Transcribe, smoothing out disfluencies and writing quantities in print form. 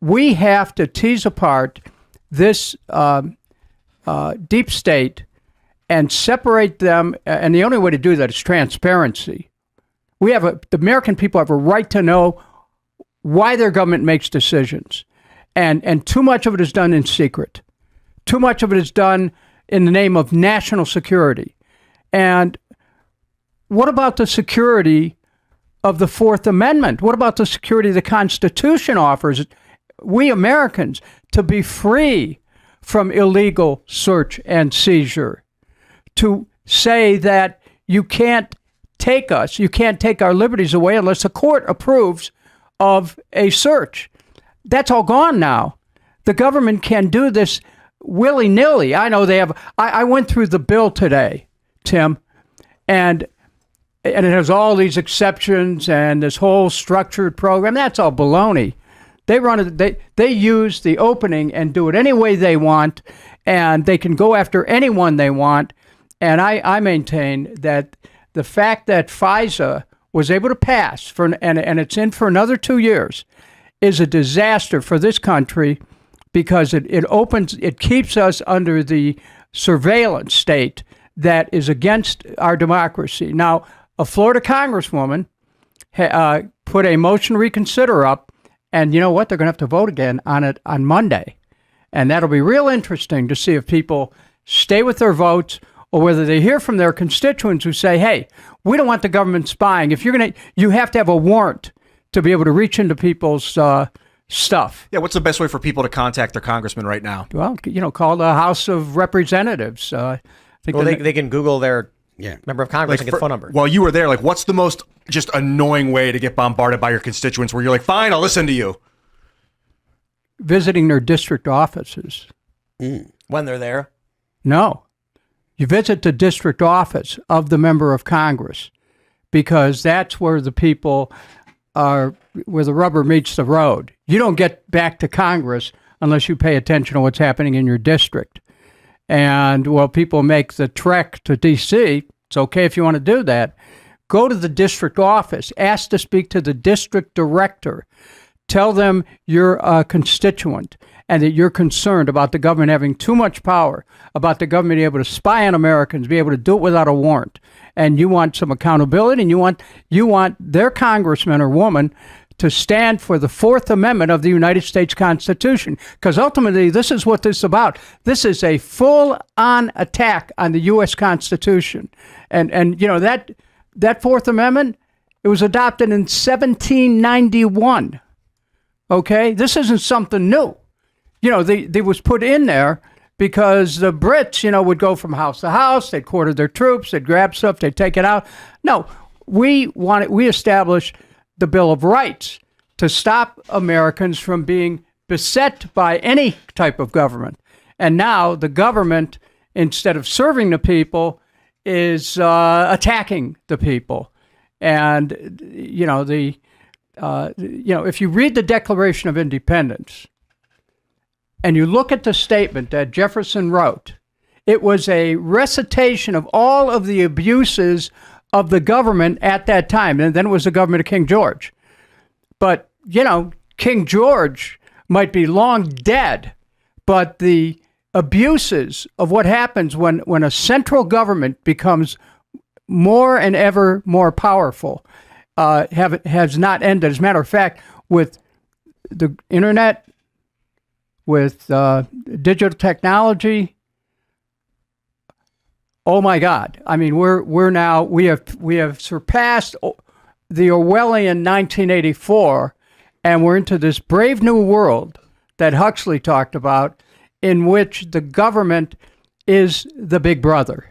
we have to tease apart this deep state and separate them. And the only way to do that is transparency. The American people have a right to know why their government makes decisions. And too much of it is done in secret. Too much of it is done in the name of national security. And what about the security of the Fourth Amendment? What about the security the Constitution offers we Americans to be free from illegal search and seizure? To say that you can't take our liberties away unless the court approves of a search. That's all gone now. The government can do this willy-nilly. I know they have. I went through the bill today, Tim, and it has all these exceptions and this whole structured program. That's all baloney. They run it. They use the opening and do it any way they want, and they can go after anyone they want. And I maintain that the fact that FISA was able to pass and it's in for another 2 years is a disaster for this country, because it keeps us under the surveillance state that is against our democracy. Now, a Florida congresswoman put a motion to reconsider up, and you know what? They're going to have to vote again on it on Monday. And that'll be real interesting to see if people stay with their votes or whether they hear from their constituents who say, hey, we don't want the government spying. If you have to have a warrant to be able to reach into people's stuff. Yeah, what's the best way for people to contact their congressman right now? Well, call the House of Representatives. They can Google their member of Congress and get the phone number. While you were there, what's the most just annoying way to get bombarded by your constituents where you're like, fine, I'll listen to you? Visiting their district offices. When they're there? No. You visit the district office of the member of Congress, because that's where the people are, where the rubber meets the road. You don't get back to Congress unless you pay attention to what's happening in your district. And while people make the trek to D.C., it's okay if you want to do that. Go to the district office. Ask to speak to the district director. Tell them you're a constituent and that you're concerned about the government having too much power, about the government being able to spy on Americans, be able to do it without a warrant. And you want some accountability, and you want their congressman or woman to stand for the Fourth Amendment of the United States Constitution. Because ultimately, this is what this is about. This is a full-on attack on the U.S. Constitution. And that Fourth Amendment, it was adopted in 1791. Okay? This isn't something new. They was put in there because the Brits, would go from house to house. They'd quarter their troops. They'd grab stuff. They'd take it out. No, we established the Bill of Rights to stop Americans from being beset by any type of government. And now the government, instead of serving the people, is attacking the people. And, if you read the Declaration of Independence and you look at the statement that Jefferson wrote, it was a recitation of all of the abuses of the government at that time. And then it was the government of King George. But, King George might be long dead, but the abuses of what happens when a central government becomes more and ever more powerful has not ended. As a matter of fact, with the internet, with digital technology, oh my God! I mean, we have surpassed the Orwellian 1984, and we're into this brave new world that Huxley talked about, in which the government is the big brother.